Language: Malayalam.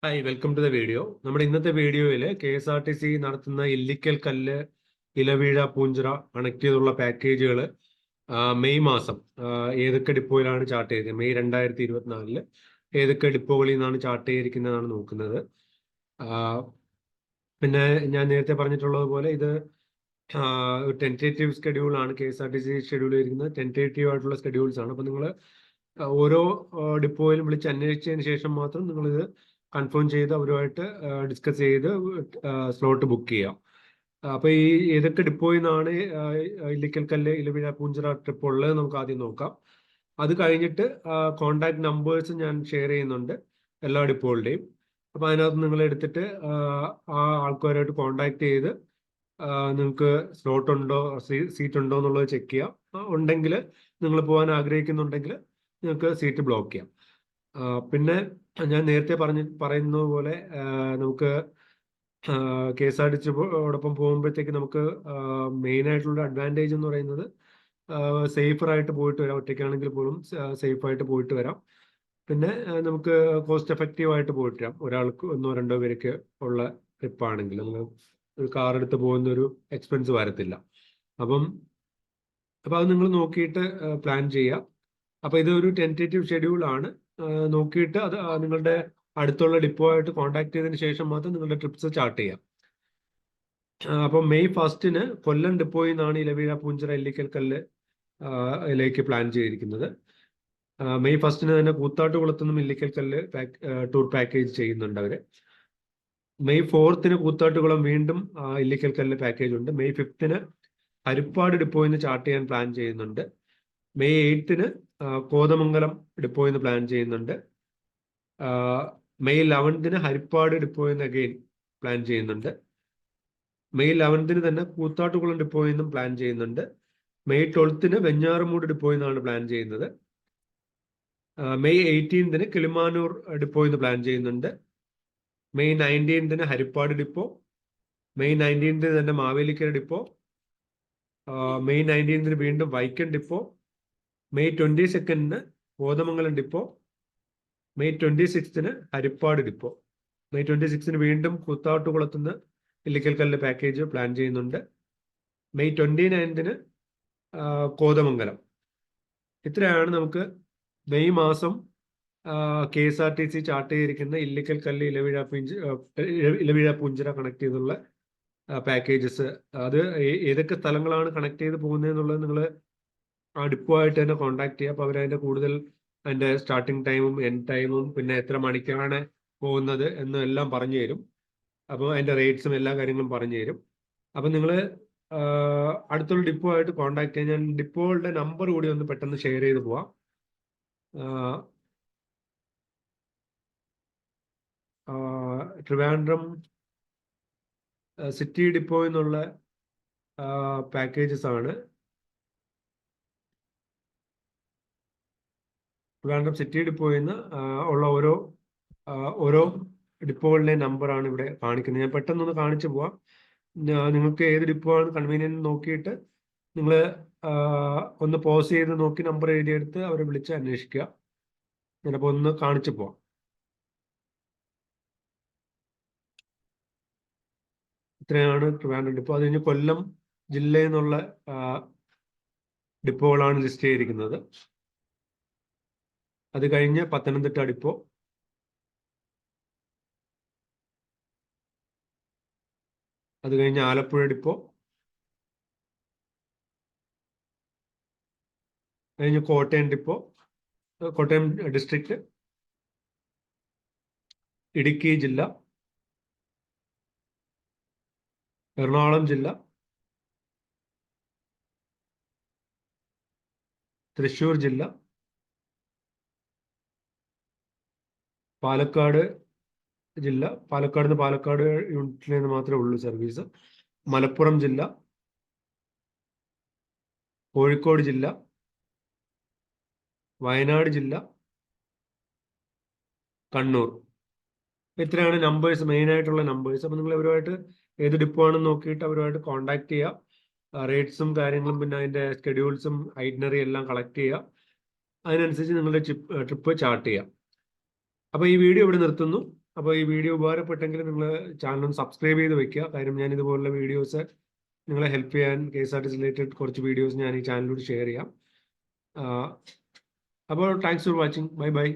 Hi, welcome to the video. നമ്മുടെ ഇന്നത്തെ വീഡിയോയിൽ KSRTC നടത്തുന്ന ഇല്ലിക്കൽ കല്ല്, ഇലവീഴ, പൂഞ്ചിറ കണക്ട് ചെയ്തുള്ള പാക്കേജുകൾ മെയ് മാസം ഏതൊക്കെ ഡിപ്പോയിലാണ് ചാർട്ട് ചെയ്തത്, മെയ് 2024 ഏതൊക്കെ ഡിപ്പോകളിൽ നിന്നാണ് ചാർട്ട് ചെയ്തിരിക്കുന്നതാണ് നോക്കുന്നത്. പിന്നെ ഞാൻ നേരത്തെ പറഞ്ഞിട്ടുള്ളത് പോലെ ഇത് ടെൻറ്റേറ്റീവ് ഷെഡ്യൂൾ ആണ്. KSRTC ഷെഡ്യൂൾ ചെയ്തിരിക്കുന്നത് ടെൻറ്റേറ്റീവ് ആയിട്ടുള്ള ഷെഡ്യൂൾസ് ആണ്. അപ്പം നിങ്ങൾ ഓരോ ഡിപ്പോയിലും വിളിച്ച് അന്വേഷിച്ചതിന് ശേഷം മാത്രം നിങ്ങളിത് കൺഫേം ചെയ്ത് അവരുമായിട്ട് ഡിസ്കസ് ചെയ്ത് സ്ലോട്ട് ബുക്ക് ചെയ്യാം. അപ്പൊ ഈ ഏതൊക്കെ ഡിപ്പോയിൽ നിന്നാണ് ഇല്ലിക്കൽ കല്ല്, ഇലവിഴ, പൂഞ്ചിറ ട്രിപ്പ് ഉള്ളത് നമുക്ക് ആദ്യം നോക്കാം. അത് കഴിഞ്ഞിട്ട് കോണ്ടാക്ട് നമ്പേഴ്സ് ഞാൻ ഷെയർ ചെയ്യുന്നുണ്ട് എല്ലാ ഡിപ്പോകളുടെയും. അപ്പൊ അതിനകത്ത് നിങ്ങൾ എടുത്തിട്ട് ആ ആൾക്കാരുമായിട്ട് കോണ്ടാക്ട് ചെയ്ത് നിങ്ങൾക്ക് സ്ലോട്ട് ഉണ്ടോ, സീറ്റ് ഉണ്ടോ എന്നുള്ളത് ചെക്ക് ചെയ്യാം. ഉണ്ടെങ്കിൽ നിങ്ങൾ പോകാൻ ആഗ്രഹിക്കുന്നുണ്ടെങ്കിൽ നിങ്ങൾക്ക് സീറ്റ് ബ്ലോക്ക് ചെയ്യാം. പിന്നെ ഞാൻ നേരത്തെ പറയുന്നത് പോലെ നമുക്ക് KSRTCയോടൊപ്പം പോകുമ്പോഴത്തേക്ക് നമുക്ക് മെയിൻ ആയിട്ടുള്ള അഡ്വാൻറ്റേജ് എന്ന് പറയുന്നത് സേഫറായിട്ട് പോയിട്ട് വരാം. ഒറ്റയ്ക്കാണെങ്കിൽ പോലും സേഫായിട്ട് പോയിട്ട് വരാം. പിന്നെ നമുക്ക് കോസ്റ്റ് എഫക്റ്റീവ് ആയിട്ട് പോയിട്ട് വരാം. ഒരാൾക്ക് ഒന്നോ രണ്ടോ പേർക്ക് ഉള്ള ട്രിപ്പാണെങ്കിൽ നമ്മൾ ഒരു കാർ എടുത്ത് പോകുന്ന ഒരു എക്സ്പെൻസ് വരത്തില്ല. അപ്പം അത് നിങ്ങൾ നോക്കിയിട്ട് പ്ലാൻ ചെയ്യുക. അപ്പൊ ഇതൊരു ടെൻറ്റേറ്റീവ് ഷെഡ്യൂൾ ആണ്. നോക്കിയിട്ട് അത് നിങ്ങളുടെ അടുത്തുള്ള ഡിപ്പോ ആയിട്ട് കോൺടാക്ട് ചെയ്തതിന് ശേഷം മാത്രം നിങ്ങളുടെ ട്രിപ്സ് ചാർട്ട് ചെയ്യാം. അപ്പം മെയ് 1 കൊല്ലം ഡിപ്പോയിൽ നിന്നാണ് ഇലവീഴ, പൂഞ്ചിറ, ഇല്ലിക്കൽ കല്ല് ലേക്ക് പ്ലാൻ ചെയ്തിരിക്കുന്നത്. മെയ് 1 തന്നെ കൂത്താട്ടുകുളത്തുനിന്നും ഇല്ലിക്കൽ കല്ല് ടൂർ പാക്കേജ് ചെയ്യുന്നുണ്ട് അവര്. മെയ് 4 കൂത്താട്ടുകുളം വീണ്ടും ഇല്ലിക്കൽ കല്ല് പാക്കേജ് ഉണ്ട്. മെയ് 5 ഹരിപ്പാട് ഡിപ്പോയിൽ നിന്ന് ചാർട്ട് ചെയ്യാൻ പ്ലാൻ ചെയ്യുന്നുണ്ട്. മെയ് 8 കോതമംഗലം ഡിപ്പോയിൽ നിന്ന് പ്ലാൻ ചെയ്യുന്നുണ്ട്. മെയ് 11 ഹരിപ്പാട് ഡിപ്പോയിൽ നിന്ന് അഗെയിൻ പ്ലാൻ ചെയ്യുന്നുണ്ട്. മെയ് 11 തന്നെ കൂത്താട്ടുകുളം ഡിപ്പോയിൽ നിന്നും പ്ലാൻ ചെയ്യുന്നുണ്ട്. മെയ് 12 വെഞ്ഞാറമൂട് ഡിപ്പോയിൽ നിന്നാണ് പ്ലാൻ ചെയ്യുന്നത്. മെയ് 18 കിളിമാനൂർ ഡിപ്പോയിൽ നിന്ന് പ്ലാൻ ചെയ്യുന്നുണ്ട്. May 19 Harippad depot. മെയ് 19 തന്നെ മാവേലിക്കര ഡിപ്പോ. മെയ് 19 വീണ്ടും Vaikom depot. May 22 Kothamangalam depot. May 26 Haripad depot. May 26 വീണ്ടും കൂത്താട്ടുകുളത്തുനിന്ന് ഇല്ലിക്കൽ കല്ല് പാക്കേജ് പ്ലാൻ ചെയ്യുന്നുണ്ട്. മെയ് 29 കോതമംഗലം. ഇത്രയാണ് നമുക്ക് മെയ് മാസം KSRTC ചാർട്ട് ചെയ്തിരിക്കുന്ന ഇല്ലിക്കൽ കല്ല്, ഇലവീഴ, പൂഞ്ചിറ കണക്ട് ചെയ്തുള്ള പാക്കേജസ്. അത് ഏതൊക്കെ സ്ഥലങ്ങളാണ് കണക്ട് ചെയ്ത് പോകുന്നത് എന്നുള്ളത് നിങ്ങൾ ആ ഡിപ്പോ ആയിട്ട് തന്നെ കോൺടാക്ട് ചെയ്യുക. അപ്പോൾ അവരതിൻ്റെ കൂടുതൽ അതിൻ്റെ സ്റ്റാർട്ടിങ് ടൈമും എൻഡ് ടൈമും പിന്നെ എത്ര മണിക്കാണ് പോകുന്നത് എന്നും എല്ലാം പറഞ്ഞു തരും. അപ്പോൾ അതിൻ്റെ റേറ്റ്സും എല്ലാ കാര്യങ്ങളും പറഞ്ഞു തരും. അപ്പം നിങ്ങൾ അടുത്തുള്ള ഡിപ്പോ ആയിട്ട് കോൺടാക്ട് ചെയ്യാൻ ഞാൻ ഡിപ്പോകളുടെ നമ്പർ കൂടി ഒന്ന് പെട്ടെന്ന് ഷെയർ ചെയ്ത് പോവാം. ട്രിവാൻഡ്രം സിറ്റി ഡിപ്പോ എന്നുള്ള പാക്കേജസ് ആണ്. ട്രിവാൻഡ്രം സിറ്റി ഡിപ്പോയിൽ നിന്ന് ഉള്ള ഓരോ ഡിപ്പോകളുടെ നമ്പറാണ് ഇവിടെ കാണിക്കുന്നത്. ഞാൻ പെട്ടെന്നൊന്ന് കാണിച്ചു പോവാം. നിങ്ങൾക്ക് ഏത് ഡിപ്പോ ആണ് കൺവീനിയൻറ്റ് നോക്കിയിട്ട് നിങ്ങൾ ഒന്ന് പോസ് ചെയ്ത് നോക്കി നമ്പർ എഴുതിയെടുത്ത് അവരെ വിളിച്ച് അന്വേഷിക്കുക. ഞാനപ്പോൾ ഒന്ന് കാണിച്ചു പോവാം. ഇത്രയാണ് ട്രിവാൻഡ്രം ഡിപ്പോ. അത് കഴിഞ്ഞ് കൊല്ലം ജില്ലയിൽ നിന്നുള്ള ഡിപ്പോകളാണ് ലിസ്റ്റ് ചെയ്തിരിക്കുന്നത്. അത് കഴിഞ്ഞ് പത്തനംതിട്ട ഡിപ്പോ. അത് കഴിഞ്ഞ് ആലപ്പുഴ ഡിപ്പോ. കഴിഞ്ഞ് കോട്ടയം ഡിപ്പോ, കോട്ടയം ഡിസ്ട്രിക്റ്റ്, ഇടുക്കി ജില്ല, എറണാകുളം ജില്ല, തൃശ്ശൂർ ജില്ല, പാലക്കാട് ജില്ല. പാലക്കാട് യൂണിറ്റിൽ നിന്ന് മാത്രമേ ഉള്ളൂ സർവീസ്. മലപ്പുറം ജില്ല, കോഴിക്കോട് ജില്ല, വയനാട് ജില്ല, കണ്ണൂർ. ഇത്രയാണ് നമ്പേഴ്സ്, മെയിൻ ആയിട്ടുള്ള നമ്പേഴ്സ്. അപ്പം നിങ്ങൾ അവരുമായിട്ട് ഏത് ഡിപ്പോ ആണെന്ന് നോക്കിയിട്ട് അവരുമായിട്ട് കോൺടാക്ട് ചെയ്യുക. റേറ്റ്സും കാര്യങ്ങളും പിന്നെ അതിൻ്റെ ഷെഡ്യൂൾസും ഐറ്റിനറി എല്ലാം കളക്ട് ചെയ്യുക. അതിനനുസരിച്ച് നിങ്ങളുടെ ട്രിപ്പ് ചാർട്ട് ചെയ്യാം. അപ്പോൾ ഈ വീഡിയോ ഇവിടെ നിർത്തുന്നു. അപ്പോൾ ഈ വീഡിയോ ഉപകാരപ്പെട്ടെങ്കിൽ നിങ്ങൾ ചാനൽ സബ്സ്ക്രൈബ് ചെയ്ത് വെക്കുക. കാര്യം ഞാൻ ഇതുപോലുള്ള വീഡിയോസ് നിങ്ങളെ ഹെൽപ്പ് ചെയ്യാൻ KSRTC റിലേറ്റഡ് കുറച്ച് വീഡിയോസ് ഞാൻ ഈ ചാനലിലൂടെ ഷെയർ ചെയ്യാം. അപ്പോൾ thanks for watching. Bye bye.